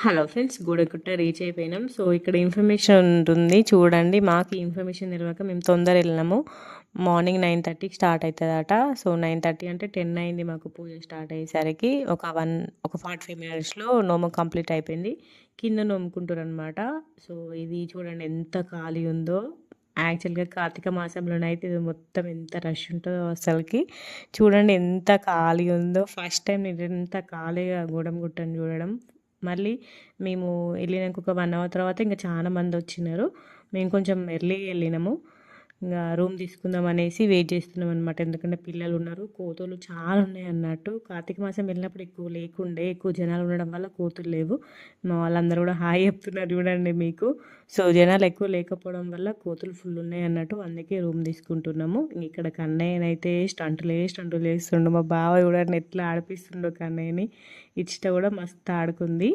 Hello friends, Gudekutta reach అయిపోయినాం. So ఇక్కడ information ఉంటుంది చూడండి. మాకు ఈ ఇన్ఫర్మేషన్ తెలియక మేము తొందర వెళ్ళినాము. మార్నింగ్ 9:30కి స్టార్ట్ అవుతుందట. సో 9:30 అంటే 10 అయింది మాకు పూజ స్టార్ట్ అయ్యేసరికి. ఒక 45 మినిట్స్లో నోము కంప్లీట్ అయిపోయింది. కింద నోముకుంటారు అనమాట. సో ఇది చూడండి ఎంత ఖాళీ ఉందో. యాక్చువల్గా కార్తీక మాసంలోనైతే ఇది మొత్తం ఎంత రష్ ఉంటుందో అసలుకి. చూడండి ఎంత ఖాళీ ఉందో. ఫస్ట్ టైం నేను ఎంత ఖాళీగా గూడెంగుట్టని చూడడం. మళ్ళీ మేము వెళ్ళినాక ఒక 1 అవర్ తర్వాత ఇంకా చాలా మంది వచ్చినారు. మేము కొంచెం ఎర్లీగా వెళ్ళినాము. ఇంకా రూమ్ తీసుకుందాం అనేసి వెయిట్ చేస్తున్నాం అనమాట. ఎందుకంటే పిల్లలు ఉన్నారు, కోతులు చాలా ఉన్నాయి అన్నట్టు. కార్తీక మాసం వెళ్ళినప్పుడు ఎక్కువ జనాలు ఉండడం వల్ల కోతులు లేవు. మా వాళ్ళందరూ కూడా హాయ్ చెప్తున్నారు చూడండి మీకు. సో జనాలు ఎక్కువ లేకపోవడం వల్ల కోతులు ఫుల్ ఉన్నాయి అన్నట్టు. అందుకే రూమ్ తీసుకుంటున్నాము. ఇక్కడ కన్నయ్యనైతే స్టంటులు వేస్తుండు. మా బావ చూడండి ఎట్లా ఆడిపిస్తుండో కన్నయ్యని. ఇచ్చిట కూడా మస్తు ఆడుకుంది.